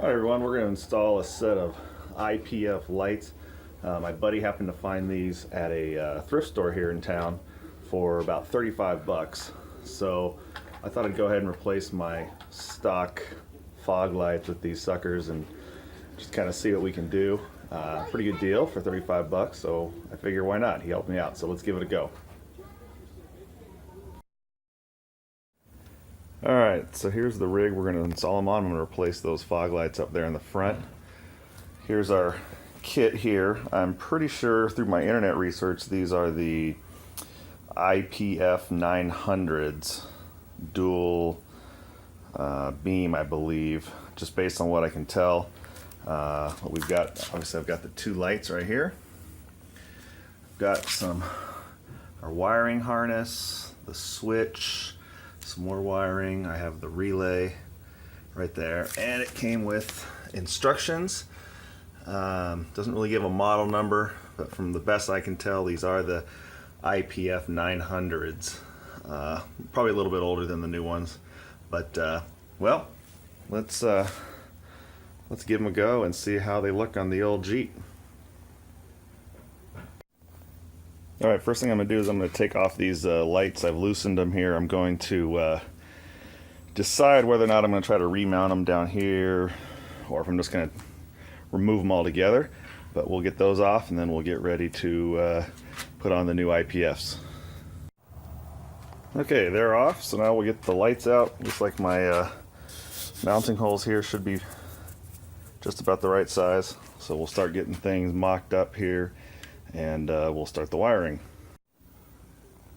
Hi everyone, we're going to install a set of IPF lights. My buddy happened to find these at a thrift store here in town for about 35 bucks. So I thought I'd go ahead and replace my stock fog lights with these suckers and just kind of see what we can do. Pretty good deal for 35 bucks, so I figure why not? He helped me out, so let's give it a go. Alright, so here's the rig we're going to install them on. I'm going to replace those fog lights up there in the front. Here's our kit here. I'm pretty sure through my internet research these are the IPF 900s dual beam, I believe, just based on what I can tell. What we've got, obviously I've got the two lights right here. I've got our wiring harness, the switch, some more wiring. I have the relay right there, and it came with instructions. Doesn't really give a model number, but from the best I can tell, these are the IPF 900s. Probably a little bit older than the new ones, but well, let's give them a go and see how they look on the old Jeep. Alright, first thing I'm going to do is I'm going to take off these lights. I've loosened them here. I'm going to decide whether or not I'm going to try to remount them down here, or if I'm just going to remove them all together. But we'll get those off and then we'll get ready to put on the new IPFs. Okay, they're off, so now we'll get the lights out. Looks like my mounting holes here should be just about the right size. So we'll start getting things mocked up here, and we'll start the wiring.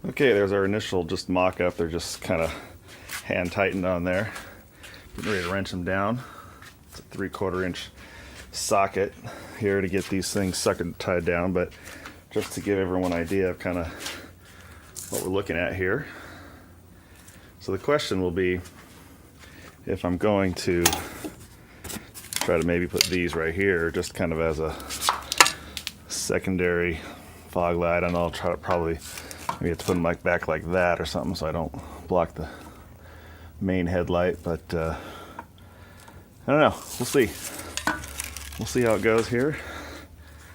Okay, there's our initial just mock-up. They're just kind of hand tightened on there. Getting ready to wrench them down. It's a 3/4 inch socket here to get these things suckered tied down, but just to give everyone an idea of kind of what we're looking at here. So the question will be if I'm going to try to maybe put these right here just kind of as a secondary fog light. I don't know, I'll try to probably maybe have to put them like back like that or something so I don't block the main headlight, but I don't know, we'll see. We'll see how it goes here.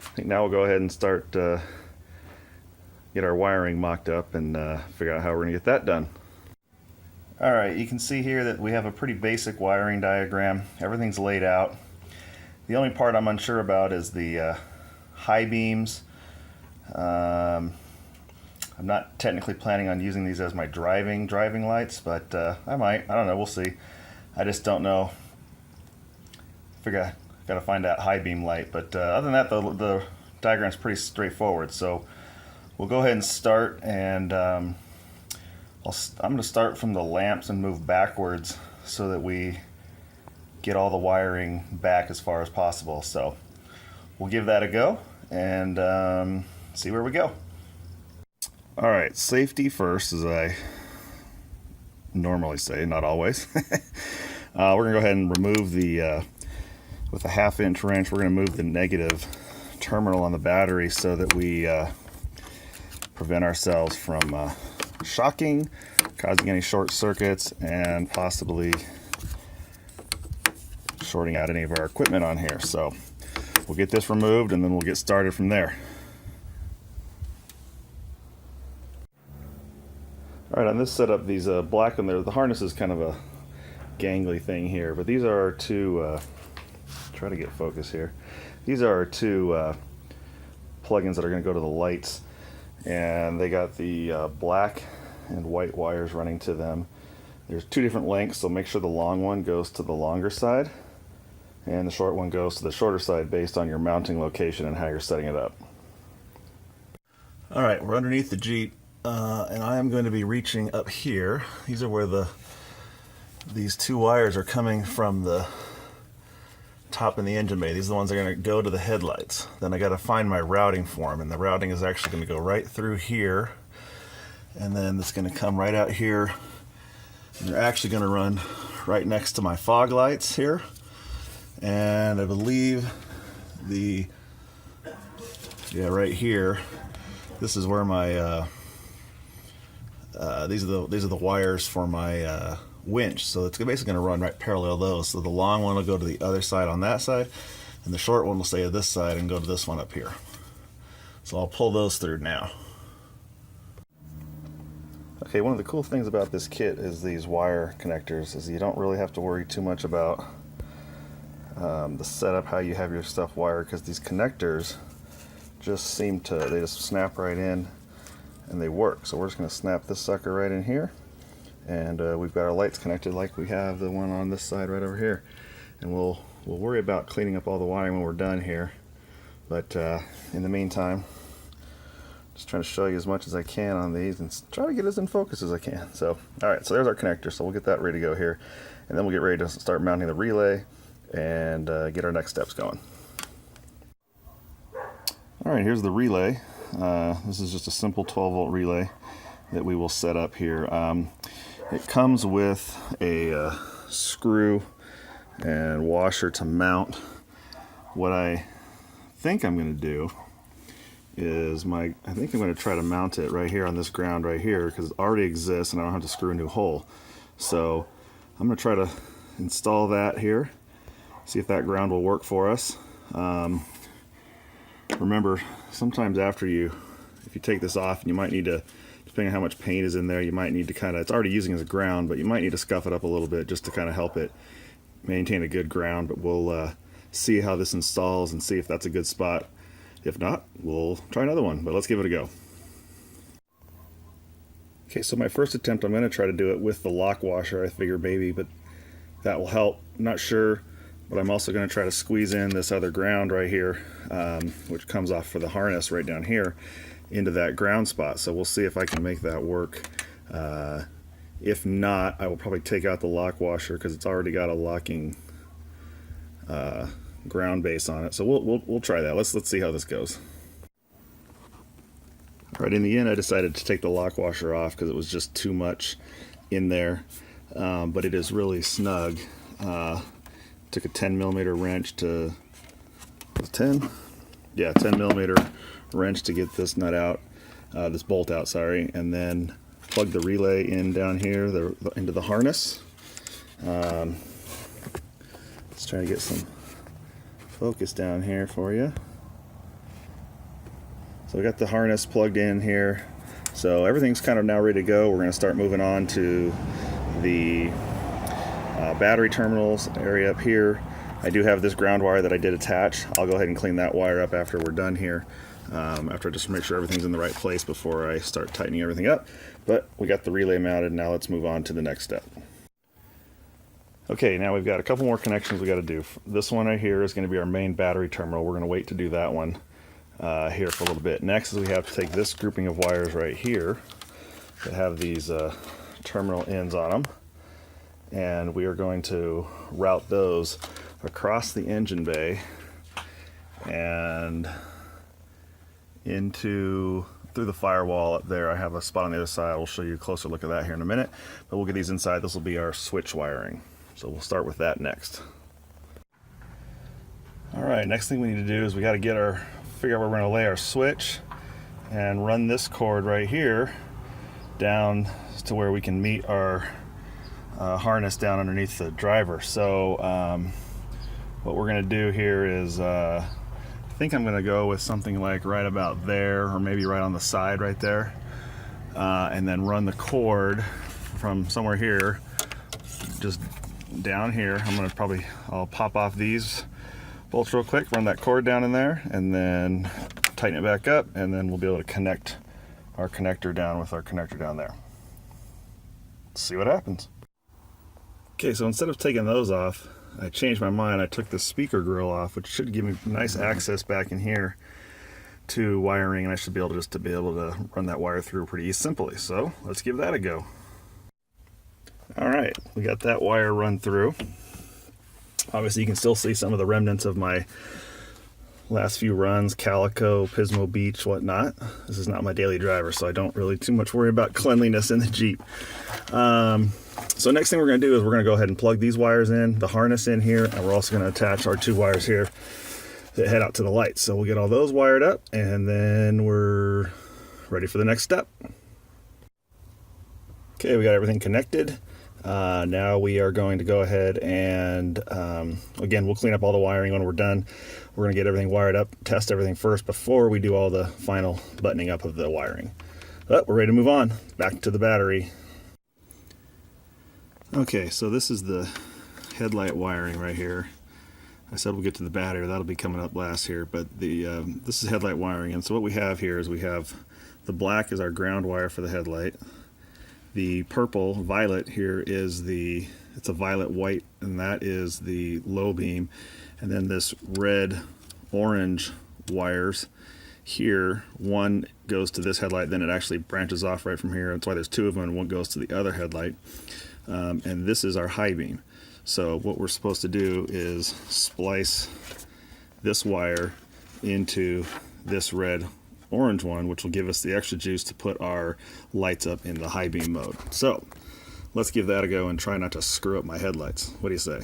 I think now we'll go ahead and start get our wiring mocked up and figure out how we're gonna get that done. Alright, you can see here that we have a pretty basic wiring diagram. Everything's laid out. The only part I'm unsure about is the high beams. I'm not technically planning on using these as my driving lights, but I might. I don't know. We'll see. I just don't know. Figure I gotta find that high beam light. But other than that, the diagram's pretty straightforward. So we'll go ahead and start, and I'm going to start from the lamps and move backwards so that we get all the wiring back as far as possible. So we'll give that a go and see where we go. Alright, safety first, as I normally say, not always. We're going to go ahead and remove the, with a 1/2 inch wrench, we're going to move the negative terminal on the battery so that we prevent ourselves from shocking, causing any short circuits, and possibly shorting out any of our equipment on here. So we'll get this removed and then we'll get started from there. Alright, on this setup, these black and the harness is kind of a gangly thing here, but these are our two, try to get focus here. These are our two plugins that are going to go to the lights, and they got the black and white wires running to them. There's two different lengths, so make sure the long one goes to the longer side and the short one goes to the shorter side based on your mounting location and how you're setting it up. Alright, we're underneath the Jeep, and I am going to be reaching up here. These are where these two wires are coming from the top in the engine bay. These are the ones that are going to go to the headlights. Then I got to find my routing for them, and the routing is actually going to go right through here, and then it's going to come right out here, and they're actually going to run right next to my fog lights here. And I believe right here, this is where my these are the wires for my winch, so it's basically going to run right parallel those. So the long one will go to the other side on that side, and the short one will stay at this side and go to this one up here. So I'll pull those through now. Okay, one of the cool things about this kit is these wire connectors, is you don't really have to worry too much about the setup, how you have your stuff wired, because these connectors just seem to, they just snap right in and they work. So we're just going to snap this sucker right in here, and we've got our lights connected like we have the one on this side right over here. And we'll worry about cleaning up all the wiring when we're done here, but in the meantime, just trying to show you as much as I can on these and try to get as in focus as I can. So, alright, so there's our connector, so we'll get that ready to go here, and then we'll get ready to start mounting the relay and get our next steps going. Alright, here's the relay. This is just a simple 12-volt relay that we will set up here. It comes with a screw and washer to mount. What I think I'm going to do is I think I'm going to try to mount it right here on this ground right here, because it already exists and I don't have to screw a new hole. So I'm going to try to install that here, see if that ground will work for us. Remember, sometimes if you take this off, and you might need to, depending on how much paint is in there, you might need to kind of, it's already using as a ground, but you might need to scuff it up a little bit just to kind of help it maintain a good ground. But we'll see how this installs and see if that's a good spot. If not, we'll try another one, but let's give it a go. Okay, so my first attempt, I'm going to try to do it with the lock washer. I figure maybe, but that will help. I'm not sure, but I'm also going to try to squeeze in this other ground right here, which comes off for the harness right down here, into that ground spot. So we'll see if I can make that work. If not, I will probably take out the lock washer because it's already got a locking ground base on it. So we'll try that. Let's see how this goes. All right, in the end, I decided to take the lock washer off because it was just too much in there, but it is really snug. Took a 10mm wrench to 10 millimeter wrench to get this nut out, this bolt out, sorry, and then plug the relay in down here into the harness. Let's try to get some focus down here for you. So we got the harness plugged in here, so everything's kind of now ready to go. We're going to start moving on to the battery terminals area up here. I do have this ground wire that I did attach. I'll go ahead and clean that wire up after we're done here, after I just make sure everything's in the right place before I start tightening everything up. But we got the relay mounted. Now let's move on to the next step. Okay, now we've got a couple more connections we got to do. This one right here is going to be our main battery terminal. We're going to wait to do that one here for a little bit. Next is we have to take this grouping of wires right here that have these terminal ends on them, and we are going to route those across the engine bay and through the firewall up there. I have a spot on the other side. I'll show you a closer look at that here in a minute, but we'll get these inside. This will be our switch wiring. So we'll start with that next. All right, next thing we need to do is we got to figure out where we're going to lay our switch and run this cord right here down to where we can meet our harness down underneath the driver. So what we're going to do here is I think I'm going to go with something like right about there, or maybe right on the side right there, and then run the cord from somewhere here just down here. I'll pop off these bolts real quick, run that cord down in there, and then tighten it back up, and then we'll be able to connect our connector down with our connector down there. Let's see what happens. Okay, so instead of taking those off, I changed my mind. I took the speaker grill off, which should give me nice access back in here to wiring, and I should be able to run that wire through pretty simply. So let's give that a go. All right, we got that wire run through. Obviously, you can still see some of the remnants of my last few runs, Calico, Pismo Beach, whatnot. This is not my daily driver, so I don't really too much worry about cleanliness in the Jeep. So next thing we're going to do is we're going to go ahead and plug these wires in, the harness in here, and we're also going to attach our two wires here that head out to the lights. So we'll get all those wired up, and then we're ready for the next step. Okay, we got everything connected. Now we are going to go ahead and, again, we'll clean up all the wiring when we're done. We're going to get everything wired up, test everything first before we do all the final buttoning up of the wiring. But we're ready to move on. Back to the battery. Okay, so this is the headlight wiring right here. I said we'll get to the battery. That'll be coming up last here, but this is headlight wiring. And so what we have here is we have the black is our ground wire for the headlight. The purple, violet here is it's a violet white, and that is the low beam. And then this red orange wires here, one goes to this headlight, then it actually branches off right from here. That's why there's two of them, and one goes to the other headlight. And this is our high beam. So what we're supposed to do is splice this wire into this red orange one, which will give us the extra juice to put our lights up in the high beam mode. So let's give that a go and try not to screw up my headlights. What do you say?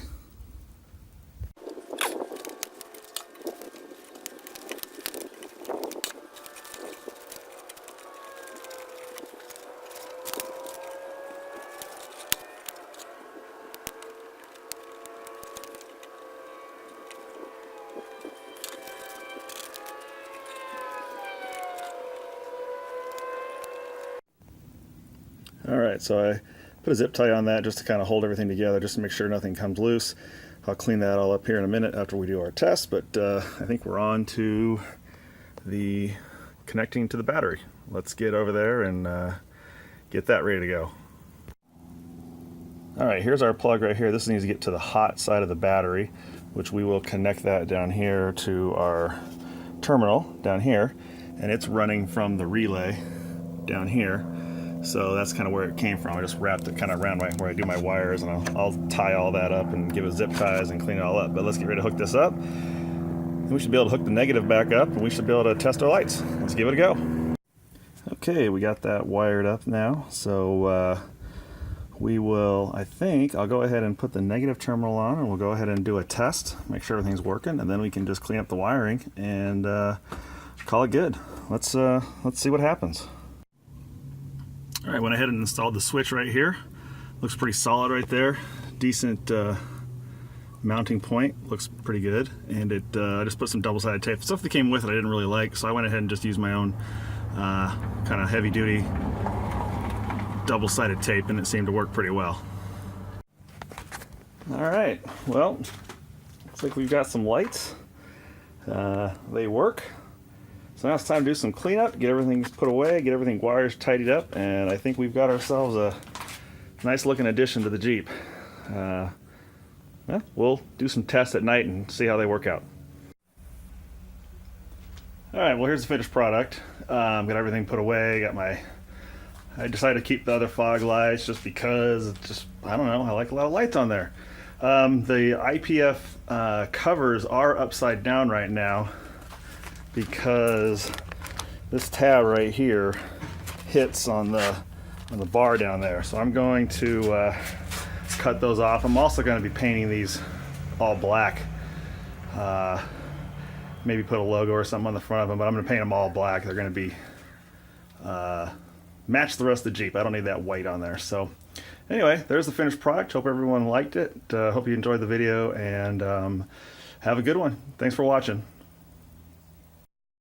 Alright, so I put a zip tie on that just to kind of hold everything together, just to make sure nothing comes loose. I'll clean that all up here in a minute after we do our test, but I think we're on to the connecting to the battery. Let's get over there and get that ready to go. Alright, here's our plug right here. This needs to get to the hot side of the battery, which we will connect that down here to our terminal down here, and it's running from the relay down here. So that's kind of where it came from. I just wrapped it kind of around right where I do my wires, and I'll tie all that up and give it zip ties and clean it all up. But let's get ready to hook this up. And we should be able to hook the negative back up, and we should be able to test our lights. Let's give it a go. Okay, we got that wired up now. So we will, I think, I'll go ahead and put the negative terminal on, and we'll go ahead and do a test, make sure everything's working, and then we can just clean up the wiring and call it good. Let's see what happens. All right, went ahead and installed the switch right here. Looks pretty solid right there. Decent mounting point, looks pretty good. And I just put some double-sided tape. Stuff that came with it I didn't really like, so I went ahead and just used my own kind of heavy-duty double-sided tape, and it seemed to work pretty well. All right, well, looks like we've got some lights. They work. So now it's time to do some cleanup, get everything put away, get everything wires tidied up, and I think we've got ourselves a nice looking addition to the Jeep. Yeah, we'll do some tests at night and see how they work out. Alright, well here's the finished product. Got everything put away, I decided to keep the other fog lights just because it's just, I don't know, I like a lot of lights on there. The IPF covers are upside down right now, because this tab right here hits on the bar down there. So I'm going to cut those off. I'm also going to be painting these all black. Maybe put a logo or something on the front of them, but I'm going to paint them all black. They're going to be match the rest of the Jeep. I don't need that white on there. So anyway, there's the finished product. Hope everyone liked it. Hope you enjoyed the video, and have a good one. Thanks for watching.